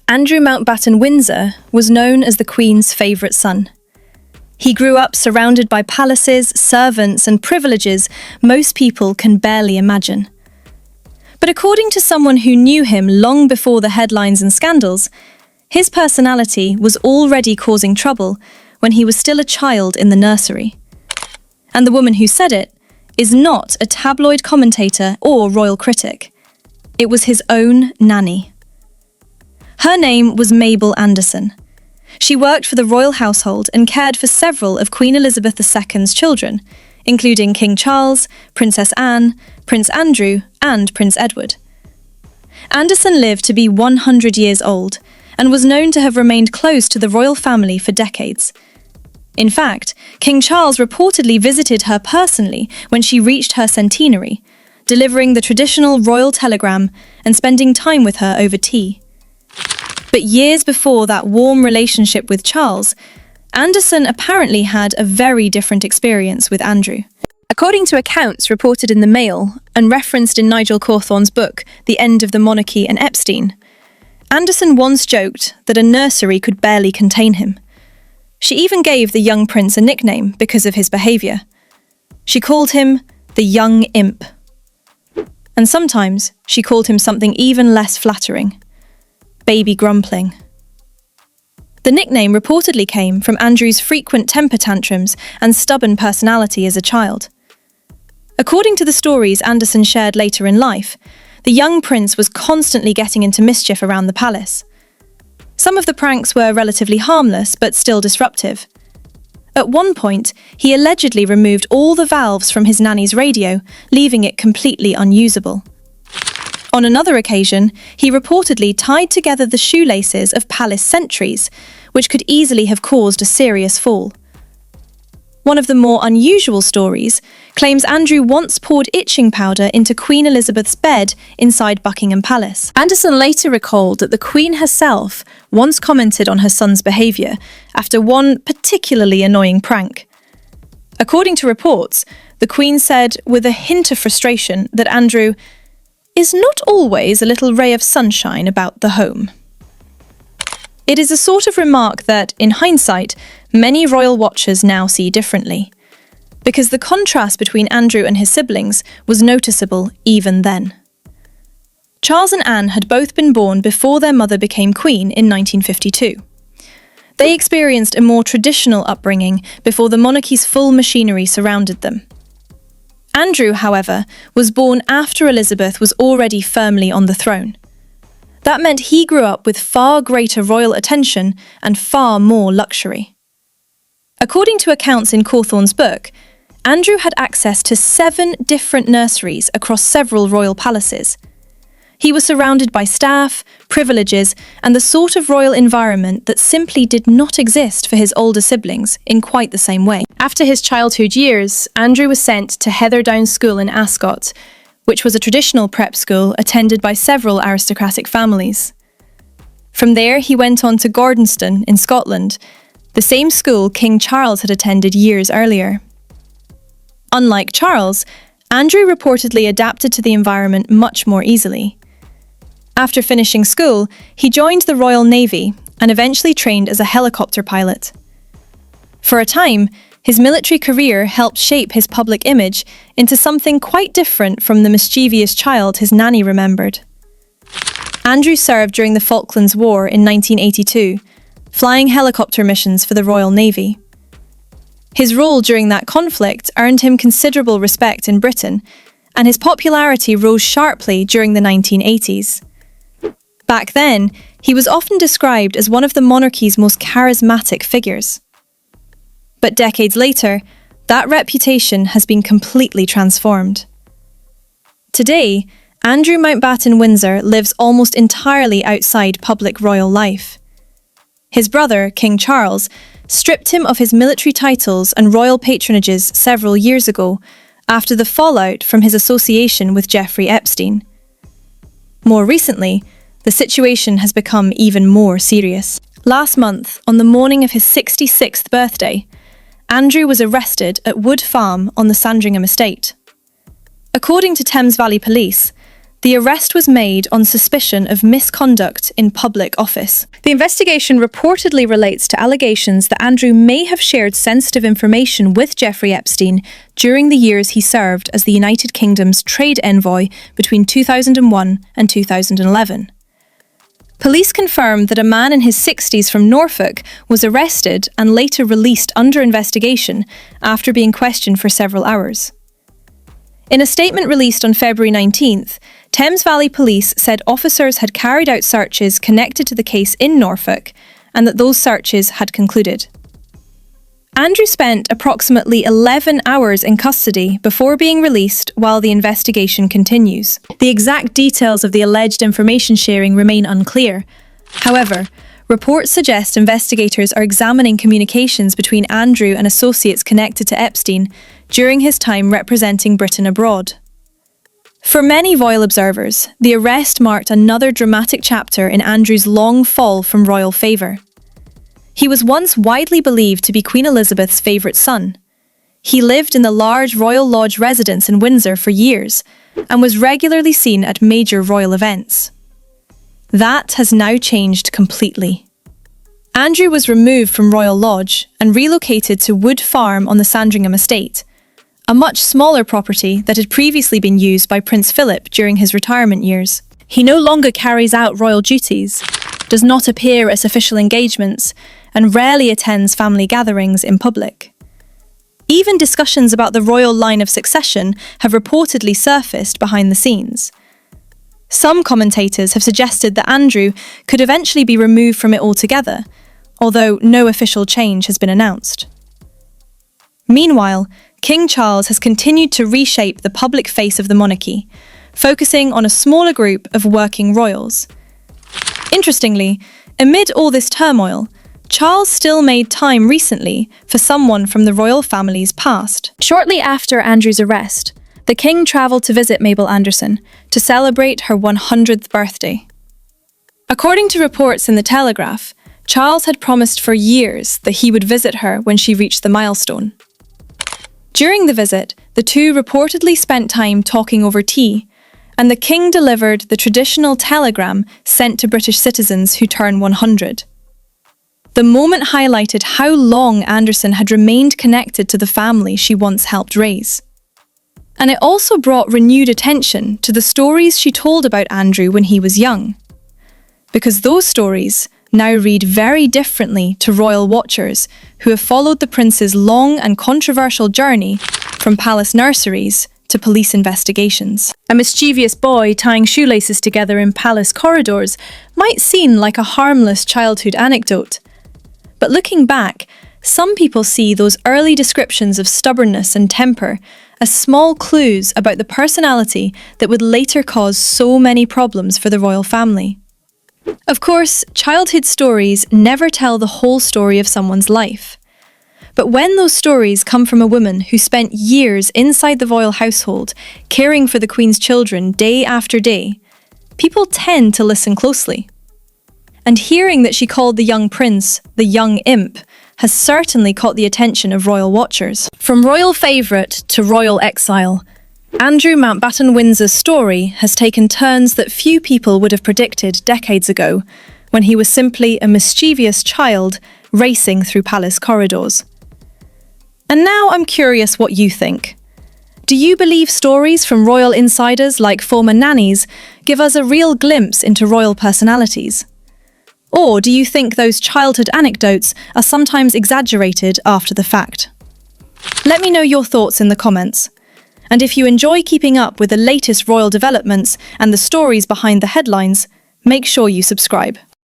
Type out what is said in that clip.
Andrew Mountbatten-Windsor, was known as the Queen's favourite son. He grew up surrounded by palaces, servants and privileges most people can barely imagine. But according to someone who knew him long before the headlines and scandals, his personality was already causing trouble when he was still a child in the nursery. And the woman who said it is not a tabloid commentator or royal critic. It was his own nanny. Her name was Mabel Anderson. She worked for the royal household and cared for several of Queen Elizabeth II's children, including King Charles, Princess Anne, Prince Andrew, and Prince Edward. Anderson lived to be 100 years old and was known to have remained close to the royal family for decades. In fact, King Charles reportedly visited her personally when she reached her centenary, delivering the traditional royal telegram and spending time with her over tea. But years before that warm relationship with Charles, Anderson apparently had a very different experience with Andrew. According to accounts reported in the Mail and referenced in Nigel Cawthorne's book, The End of the Monarchy and Epstein, Anderson once joked that a nursery could barely contain him. She even gave the young prince a nickname because of his behaviour. She called him the young imp. And sometimes she called him something even less flattering: baby grumpling. The nickname reportedly came from Andrew's frequent temper tantrums and stubborn personality as a child. According to the stories Anderson shared later in life, the young prince was constantly getting into mischief around the palace. Some of the pranks were relatively harmless but still disruptive. At one point, he allegedly removed all the valves from his nanny's radio, leaving it completely unusable. On another occasion, he reportedly tied together the shoelaces of palace sentries, which could easily have caused a serious fall. One of the more unusual stories claims Andrew once poured itching powder into Queen Elizabeth's bed inside Buckingham Palace. Anderson later recalled that the Queen herself once commented on her son's behaviour after one particularly annoying prank. According to reports, the Queen said with a hint of frustration that Andrew is not always a little ray of sunshine about the home. It is a sort of remark that, in hindsight, many royal watchers now see differently, because the contrast between Andrew and his siblings was noticeable even then. Charles and Anne had both been born before their mother became queen in 1952. They experienced a more traditional upbringing before the monarchy's full machinery surrounded them. Andrew, however, was born after Elizabeth was already firmly on the throne. That meant he grew up with far greater royal attention and far more luxury. According to accounts in Cawthorne's book, Andrew had access to 7 different nurseries across several royal palaces. He was surrounded by staff, privileges, and the sort of royal environment that simply did not exist for his older siblings in quite the same way. After his childhood years, Andrew was sent to Heatherdown School in Ascot, which was a traditional prep school attended by several aristocratic families. From there, he went on to Gordonston in Scotland, the same school King Charles had attended years earlier. Unlike Charles, Andrew reportedly adapted to the environment much more easily. After finishing school, he joined the Royal Navy and eventually trained as a helicopter pilot. For a time, his military career helped shape his public image into something quite different from the mischievous child his nanny remembered. Andrew served during the Falklands War in 1982, flying helicopter missions for the Royal Navy. His role during that conflict earned him considerable respect in Britain, and his popularity rose sharply during the 1980s. Back then, he was often described as one of the monarchy's most charismatic figures. But decades later, that reputation has been completely transformed. Today, Andrew Mountbatten-Windsor lives almost entirely outside public royal life. His brother, King Charles, stripped him of his military titles and royal patronages several years ago after the fallout from his association with Jeffrey Epstein. More recently, the situation has become even more serious. Last month, on the morning of his 66th birthday, Andrew was arrested at Wood Farm on the Sandringham estate. According to Thames Valley Police, The arrest was made on suspicion of misconduct in public office. The investigation reportedly relates to allegations that Andrew may have shared sensitive information with Jeffrey Epstein during the years he served as the United Kingdom's trade envoy between 2001 and 2011. Police confirmed that a man in his 60s from Norfolk was arrested and later released under investigation after being questioned for several hours. In a statement released on February 19th, Thames Valley Police said officers had carried out searches connected to the case in Norfolk and that those searches had concluded. Andrew spent approximately 11 hours in custody before being released while the investigation continues. The exact details of the alleged information sharing remain unclear. However, reports suggest investigators are examining communications between Andrew and associates connected to Epstein during his time representing Britain abroad. For many royal observers, the arrest marked another dramatic chapter in Andrew's long fall from royal favour. He was once widely believed to be Queen Elizabeth's favourite son. He lived in the large Royal Lodge residence in Windsor for years and was regularly seen at major royal events. That has now changed completely. Andrew was removed from Royal Lodge and relocated to Wood Farm on the Sandringham estate, a much smaller property that had previously been used by Prince Philip during his retirement years. He no longer carries out royal duties, does not appear at official engagements, and rarely attends family gatherings in public. Even discussions about the royal line of succession have reportedly surfaced behind the scenes. Some commentators have suggested that Andrew could eventually be removed from it altogether, although no official change has been announced. Meanwhile, King Charles has continued to reshape the public face of the monarchy, focusing on a smaller group of working royals. Interestingly, amid all this turmoil, Charles still made time recently for someone from the royal family's past. Shortly after Andrew's arrest, the king travelled to visit Mabel Anderson to celebrate her 100th birthday. According to reports in The Telegraph, Charles had promised for years that he would visit her when she reached the milestone. During the visit, the two reportedly spent time talking over tea, and the king delivered the traditional telegram sent to British citizens who turn 100. The moment highlighted how long Anderson had remained connected to the family she once helped raise. And it also brought renewed attention to the stories she told about Andrew when he was young. Because those stories now read very differently to royal watchers who have followed the prince's long and controversial journey from palace nurseries to police investigations. A mischievous boy tying shoelaces together in palace corridors might seem like a harmless childhood anecdote. But looking back, some people see those early descriptions of stubbornness and temper as small clues about the personality that would later cause so many problems for the royal family. Of course, childhood stories never tell the whole story of someone's life. But when those stories come from a woman who spent years inside the royal household, caring for the Queen's children day after day, people tend to listen closely. And hearing that she called the young prince the young imp has certainly caught the attention of royal watchers. From royal favourite to royal exile, Andrew Mountbatten-Windsor's story has taken turns that few people would have predicted decades ago, when he was simply a mischievous child racing through palace corridors. And now I'm curious what you think. Do you believe stories from royal insiders like former nannies give us a real glimpse into royal personalities? Or do you think those childhood anecdotes are sometimes exaggerated after the fact? Let me know your thoughts in the comments. And if you enjoy keeping up with the latest royal developments and the stories behind the headlines, make sure you subscribe.